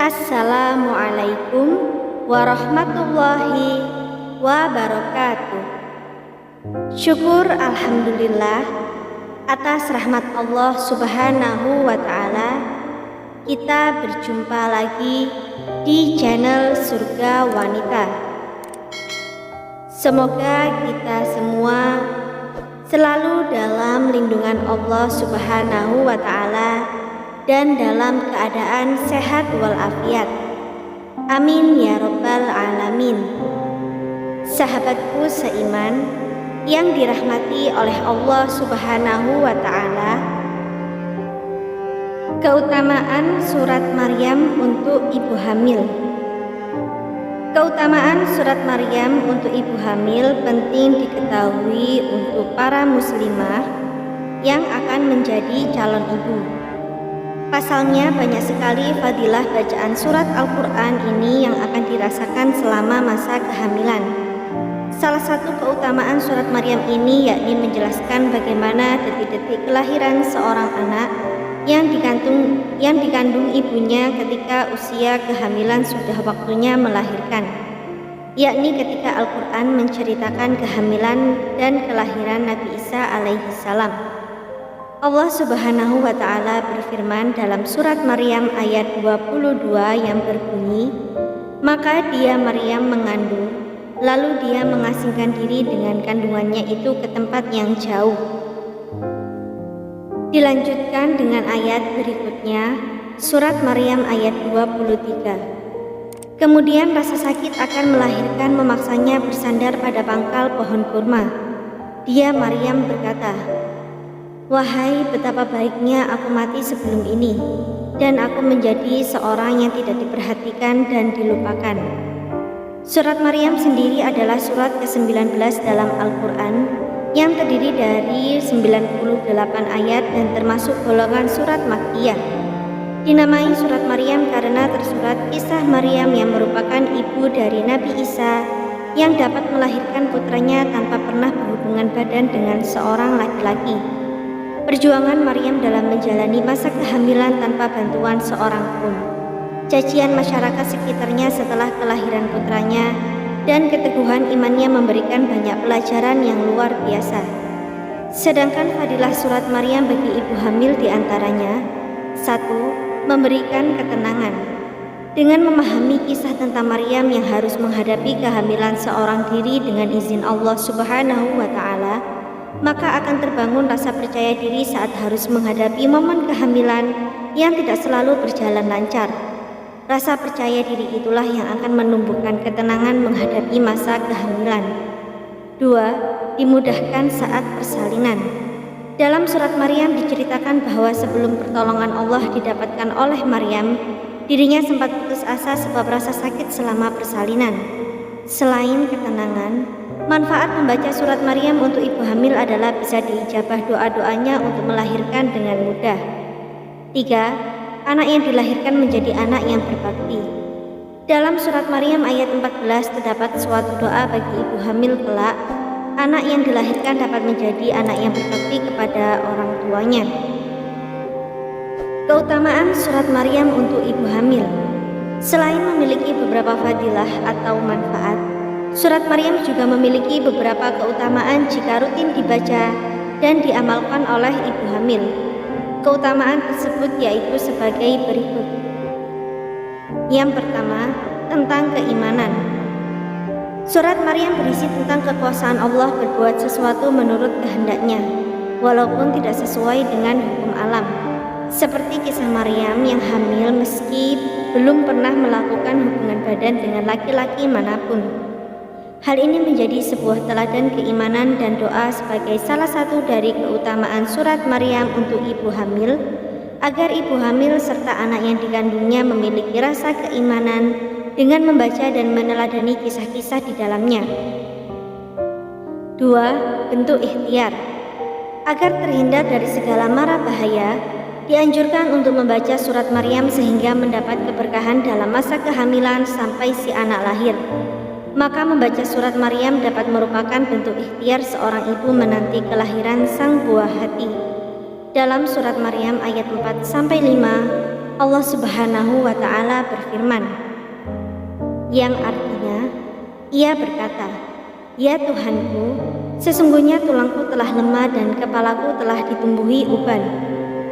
Assalamualaikum warahmatullahi wabarakatuh. Syukur alhamdulillah atas rahmat Allah Subhanahu wa Ta'ala, kita berjumpa lagi di channel Surga Wanita. Semoga kita semua selalu dalam lindungan Allah Subhanahu wa Ta'ala dan dalam keadaan sehat walafiat. Amin ya rabbal alamin. Sahabatku seiman yang dirahmati oleh Allah Subhanahu wa Ta'ala, keutamaan surat Maryam untuk ibu hamil. Keutamaan surat Maryam untuk ibu hamil penting diketahui untuk para muslimah yang akan menjadi calon ibu. Pasalnya banyak sekali fadilah bacaan surat Al-Quran ini yang akan dirasakan selama masa kehamilan. Salah satu keutamaan surat Maryam ini yakni menjelaskan bagaimana detik-detik kelahiran seorang anak yang dikandung ibunya ketika usia kehamilan sudah waktunya melahirkan, yakni ketika Al-Quran menceritakan kehamilan dan kelahiran Nabi Isa alaihi salam. Allah Subhanahu wa Ta'ala berfirman dalam surat Maryam ayat 22 yang berbunyi, "Maka dia Maryam mengandung, lalu dia mengasingkan diri dengan kandungannya itu ke tempat yang jauh." Dilanjutkan dengan ayat berikutnya, surat Maryam ayat 23. "Kemudian rasa sakit akan melahirkan memaksanya bersandar pada pangkal pohon kurma. Dia Maryam berkata, 'Wahai, betapa baiknya aku mati sebelum ini, dan aku menjadi seorang yang tidak diperhatikan dan dilupakan.'" Surat Maryam sendiri adalah surat ke-19 dalam Al-Quran yang terdiri dari 98 ayat dan termasuk golongan surat Makkiyah. Dinamai surat Maryam karena tersurat kisah Maryam yang merupakan ibu dari Nabi Isa yang dapat melahirkan putranya tanpa pernah berhubungan badan dengan seorang laki-laki. Perjuangan Maryam dalam menjalani masa kehamilan tanpa bantuan seorang pun, cacian masyarakat sekitarnya setelah kelahiran putranya, dan keteguhan imannya memberikan banyak pelajaran yang luar biasa. Sedangkan fadilah surat Maryam bagi ibu hamil diantaranya: 1. Memberikan ketenangan. Dengan memahami kisah tentang Maryam yang harus menghadapi kehamilan seorang diri dengan izin Allah Subhanahu wa Ta'ala, maka akan terbangun rasa percaya diri saat harus menghadapi momen kehamilan yang tidak selalu berjalan lancar. Rasa percaya diri itulah yang akan menumbuhkan ketenangan menghadapi masa kehamilan. 2. Dimudahkan saat persalinan. Dalam surat Maryam diceritakan bahwa sebelum pertolongan Allah didapatkan oleh Maryam, dirinya sempat putus asa sebab rasa sakit selama persalinan. Selain ketenangan, manfaat membaca surat Maryam untuk ibu hamil adalah bisa diijabah doa-doanya untuk melahirkan dengan mudah. 3. Anak yang dilahirkan menjadi anak yang berbakti. Dalam surat Maryam ayat 14 terdapat suatu doa bagi ibu hamil kelak. Anak yang dilahirkan dapat menjadi anak yang berbakti kepada orang tuanya. Keutamaan surat Maryam untuk ibu hamil. Selain memiliki beberapa fadilah atau manfaat, surat Maryam juga memiliki beberapa keutamaan jika rutin dibaca dan diamalkan oleh ibu hamil. Keutamaan tersebut yaitu sebagai berikut. Yang pertama, tentang keimanan. Surat Maryam berisi tentang kekuasaan Allah berbuat sesuatu menurut kehendaknya, walaupun tidak sesuai dengan hukum alam. Seperti kisah Maryam yang hamil meski belum pernah melakukan hubungan badan dengan laki-laki manapun. Hal ini menjadi sebuah teladan keimanan dan doa sebagai salah satu dari keutamaan surat Maryam untuk ibu hamil, agar ibu hamil serta anak yang dikandungnya memiliki rasa keimanan dengan membaca dan meneladani kisah-kisah di dalamnya. 2. Bentuk ikhtiar. Agar terhindar dari segala mara bahaya, dianjurkan untuk membaca surat Maryam sehingga mendapat keberkahan dalam masa kehamilan sampai si anak lahir. Maka membaca surat Maryam dapat merupakan bentuk ikhtiar seorang ibu menanti kelahiran sang buah hati. Dalam surat Maryam ayat 4-5, Allah Subhanahu wa Ta'ala berfirman, yang artinya, ia berkata, "Ya Tuhanku, sesungguhnya tulangku telah lemah dan kepalaku telah ditumbuhi uban,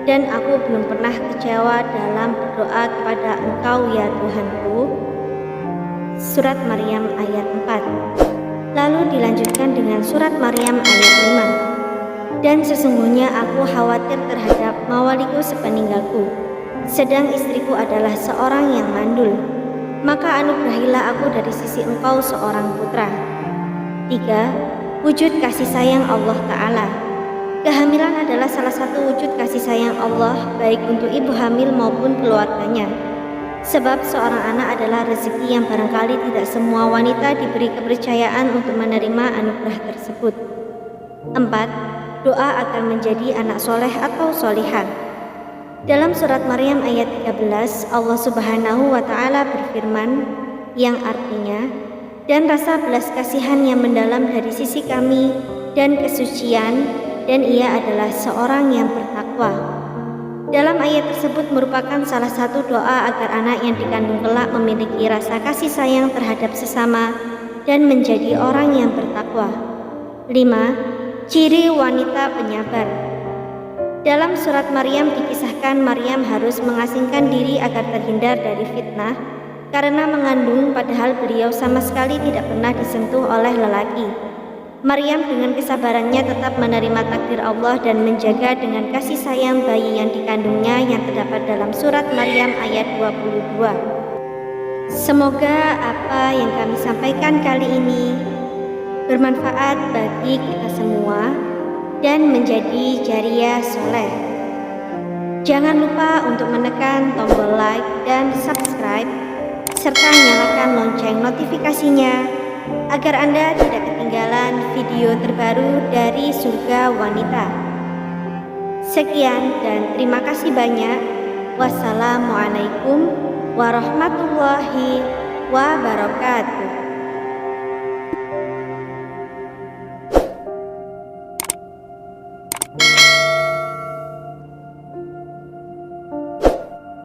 dan aku belum pernah kecewa dalam berdoa kepada Engkau ya Tuhanku." Surat Maryam ayat 4. Lalu dilanjutkan dengan surat Maryam ayat 5. Dan sesungguhnya aku khawatir terhadap mawaliku sepeninggalku, sedang istriku adalah seorang yang mandul. Maka anugerahilah aku dari sisi Engkau seorang putra. 3. Wujud kasih sayang Allah Ta'ala. Kehamilan adalah salah satu wujud kasih sayang Allah baik untuk ibu hamil maupun keluarganya. Sebab seorang anak adalah rezeki yang barangkali tidak semua wanita diberi kepercayaan untuk menerima anugerah tersebut. 4. Doa akan menjadi anak soleh atau solihah. Dalam surat Maryam ayat 13, Allah Subhanahu wa Ta'ala berfirman, yang artinya, dan rasa belas kasihan yang mendalam dari sisi kami dan kesucian, dan ia adalah seorang yang bertakwa. Dalam ayat tersebut merupakan salah satu doa agar anak yang dikandung kelak memiliki rasa kasih sayang terhadap sesama dan menjadi orang yang bertakwa. 5. Ciri wanita penyabar. Dalam surat Maryam dikisahkan Maryam harus mengasingkan diri agar terhindar dari fitnah karena mengandung padahal beliau sama sekali tidak pernah disentuh oleh lelaki. Maryam dengan kesabarannya tetap menerima takdir Allah dan menjaga dengan kasih sayang bayi yang dikandungnya yang terdapat dalam surat Maryam ayat 22. Semoga apa yang kami sampaikan kali ini bermanfaat bagi kita semua dan menjadi jariah soleh. Jangan lupa untuk menekan tombol like dan subscribe serta nyalakan lonceng notifikasinya agar Anda tidak ketinggalan video terbaru dari Surga Wanita. Sekian dan terima kasih banyak. Wassalamualaikum warahmatullahi wabarakatuh.